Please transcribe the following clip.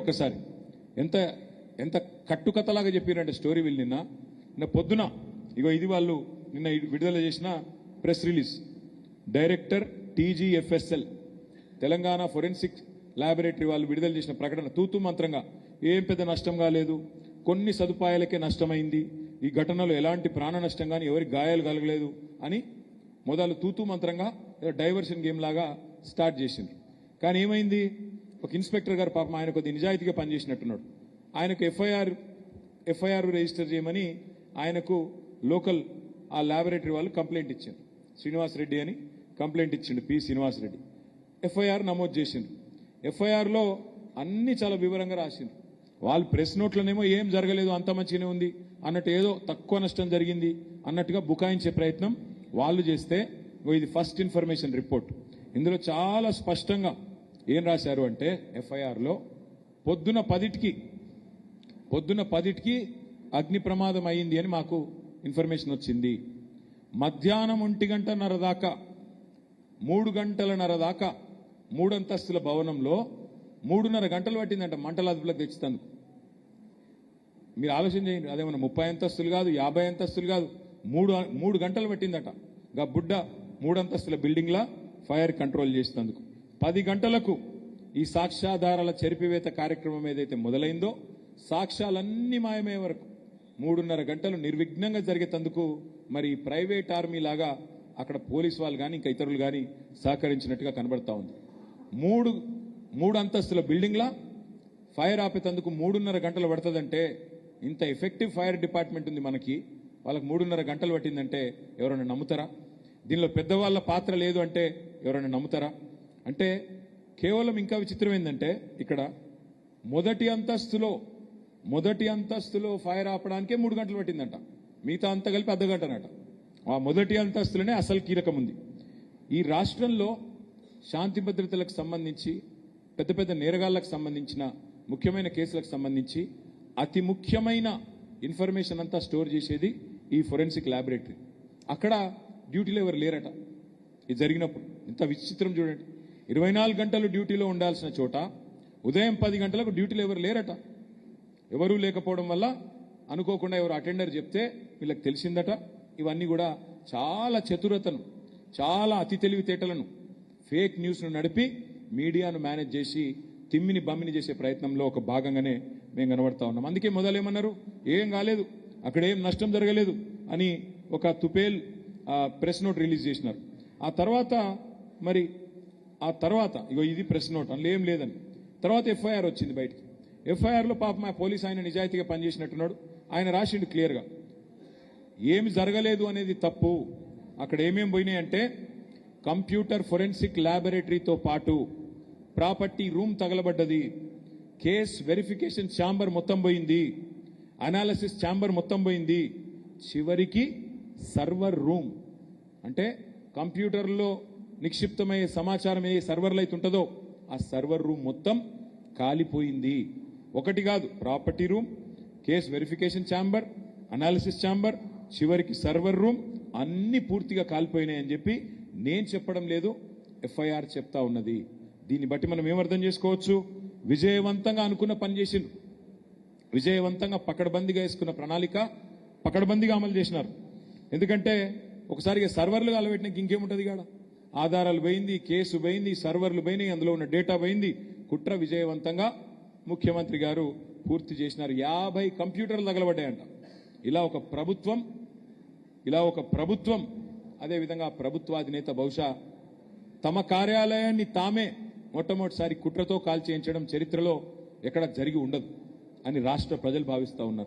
ఒక్కసారి ఎంత ఎంత కట్టుకథలాగా చెప్పారంటే స్టోరీ వీళ్ళు నిన్న పొద్దున ఇగో ఇది వాళ్ళు నిన్న విడుదల చేసిన press release. Director TGFSL Telangana forensic laboratory వాళ్ళు విడుదల చేసిన ప్రకటన తూతూ మంత్రంగా ఏం పెద్ద నష్టం కాలేదు, కొన్ని సదుపాయాలకే నష్టమైంది, ఈ ఘటనలో ఎలాంటి ప్రాణ నష్టం కానీ ఎవరికి గాయాలు కలగలేదు అని మొదలు తూతూ మంత్రంగా డైవర్షన్ గేమ్ లాగా స్టార్ట్ చేసింది. కానీ ఏమైంది, ఒక ఇన్స్పెక్టర్ గారు పాపం ఆయన కొద్ది నిజాయితీగా పనిచేసినట్టున్నాడు. ఆయనకు ఎఫ్ఐఆర్ రిజిస్టర్ చేయమని ఆయనకు లోకల్ ఆ ల్యాబొరేటరీ వాళ్ళు కంప్లైంట్ ఇచ్చారు. శ్రీనివాస్ రెడ్డి అని కంప్లైంట్ ఇచ్చిండు, పి శ్రీనివాస్ రెడ్డి. ఎఫ్ఐఆర్ నమోదు చేసిండు. ఎఫ్ఐఆర్లో అన్ని చాలా వివరంగా రాసిండు. వాళ్ళు ప్రెస్ నోట్లనేమో ఏం జరగలేదు, అంత మంచిగానే ఉంది అన్నట్టు, ఏదో తక్కువ నష్టం జరిగింది అన్నట్టుగా బుకాయించే ప్రయత్నం వాళ్ళు చేస్తే, ఇది ఫస్ట్ ఇన్ఫర్మేషన్ రిపోర్ట్. ఇందులో చాలా స్పష్టంగా ఏం రాశారు అంటే ఎఫ్ఐఆర్లో పొద్దున 10కి అగ్ని ప్రమాదం అయింది అని మాకు ఇన్ఫర్మేషన్ వచ్చింది. మధ్యాహ్నం 1:30 దాకా 3 గంటలన్నర దాకా 3 అంతస్తుల భవనంలో 3:30 గంటలు పట్టిందంట మంటల అదుపులోకి తెచ్చుతందుకు. మీరు ఆలోచన చేయండి, అదేమన్నా 30 అంతస్తులు కాదు, 50 అంతస్తులు కాదు, 3 గంటలు పట్టిందట. గా బుడ్డ 3 అంతస్తుల బిల్డింగ్లా ఫైర్ కంట్రోల్ చేసేందుకు. 10 గంటలకు ఈ సాక్ష్యాధారాల చెరిపివేత కార్యక్రమం ఏదైతే మొదలైందో సాక్ష్యాలన్నీ మాయమయ్యే వరకు 3:30 గంటలు నిర్విఘ్నంగా జరిగేందుకు మరి ప్రైవేట్ ఆర్మీ లాగా అక్కడ పోలీసు వాళ్ళు కానీ ఇంకా ఇతరులు కానీ సహకరించినట్టుగా కనబడతా ఉంది. 3 అంతస్తుల బిల్డింగ్లా ఫైర్ ఆపేందుకు 3:30 గంటలు పడుతుందంటే, ఇంత ఎఫెక్టివ్ ఫైర్ డిపార్ట్మెంట్ ఉంది మనకి, వాళ్ళకి 3:30 గంటలు పట్టిందంటే ఎవరైనా నమ్ముతారా? దీనిలో పెద్దవాళ్ళ పాత్ర లేదు అంటే ఎవరైనా నమ్ముతారా? అంటే కేవలం ఇంకా విచిత్రం ఏంటంటే, ఇక్కడ మొదటి అంతస్తులో ఫైర్ ఆపడానికే 3 గంటలు పట్టిందంట, మిగతా అంతా కలిపి అర్ధ గంటనట. ఆ మొదటి అంతస్తులోనే అసలు కీలకం ఉంది. ఈ రాష్ట్రంలో శాంతి భద్రతలకు సంబంధించి, పెద్ద పెద్ద నేరగాళ్లకు సంబంధించిన ముఖ్యమైన కేసులకు సంబంధించి అతి ముఖ్యమైన ఇన్ఫర్మేషన్ అంతా స్టోర్ చేసేది ఈ ఫోరెన్సిక్ ల్యాబొరేటరీ. అక్కడ డ్యూటీలో ఎవరు లేరట. ఇది జరిగినప్పుడు ఇంత విచిత్రం చూడండి. 24 గంటలు డ్యూటీలో ఉండాల్సిన చోట ఉదయం 10 గంటలకు డ్యూటీలో ఎవరు లేరట. ఎవరూ లేకపోవడం వల్ల అనుకోకుండా ఎవరు అటెండర్ చెప్తే వీళ్ళకి తెలిసిందట. ఇవన్నీ కూడా చాలా చతురతను, చాలా అతి తెలివితేటలను, ఫేక్ న్యూస్ను నడిపి మీడియాను మేనేజ్ చేసి తిమ్మిని బమ్మిని చేసే ప్రయత్నంలో ఒక భాగంగానే మేము కనబడతా ఉన్నాం. అందుకే మొదలేమన్నారు, ఏం కాలేదు, అక్కడ ఏం నష్టం జరగలేదు అని ఒక తుపేల్ ప్రెస్ నోట్ రిలీజ్ చేసినారు. ఆ తర్వాత ఇగో ఇది ప్రెస్ నోట్, అందులో ఏం లేదని. తర్వాత ఎఫ్ఐఆర్ వచ్చింది బయటికి. ఎఫ్ఐఆర్లో పాపం మా పోలీస్ ఆయన నిజాయితీగా పనిచేసినట్టున్నాడు. ఆయన రాసిండు క్లియర్గా, ఏమి జరగలేదు అనేది తప్పు. అక్కడ ఏమేమి పోయినాయి అంటే, కంప్యూటర్ ఫోరెన్సిక్ ల్యాబొరేటరీతో పాటు ప్రాపర్టీ రూమ్ తగలబడ్డది, కేస్ వెరిఫికేషన్ ఛాంబర్ మొత్తం పోయింది, అనాలిసిస్ ఛాంబర్ మొత్తం పోయింది, చివరికి సర్వర్ రూమ్ అంటే కంప్యూటర్లో నిక్షిప్తమయ్యే సమాచారం ఏ సర్వర్లు అయితే ఉంటుందో ఆ సర్వర్ రూమ్ మొత్తం కాలిపోయింది. ఒకటి కాదు, property room, case verification chamber, analysis chamber, చివరికి సర్వర్ రూమ్ అన్ని పూర్తిగా కాలిపోయినాయని చెప్పి నేను చెప్పడం లేదు, ఎఫ్ఐఆర్ చెప్తా ఉన్నది. దీన్ని బట్టి మనం ఏమర్థం చేసుకోవచ్చు, విజయవంతంగా అనుకున్న పని చేసిండ్రు, విజయవంతంగా పకడ్బందీగా వేసుకున్న ప్రణాళిక పకడ్బందీగా అమలు చేసినారు. ఎందుకంటే ఒకసారిగా సర్వర్లు కాలబెట్టినాక ఇంకేముంటుంది కాడ, ఆధారాలు పోయింది, కేసు పోయింది, సర్వర్లు పోయినాయి, అందులో ఉన్న డేటా పోయింది. కుట్ర విజయవంతంగా ముఖ్యమంత్రి గారు పూర్తి చేసినారు. 50 కంప్యూటర్లు తగలబడ్డాయంట. ఇలా ఒక ప్రభుత్వం అదేవిధంగా ప్రభుత్వాధినేత బహుశా తమ కార్యాలయాన్ని తామే మొట్టమొదటిసారి కుట్రతో కాల్చేయించడం చరిత్రలో ఎక్కడ జరిగి ఉండదు అని రాష్ట్ర ప్రజలు భావిస్తా ఉన్నారు.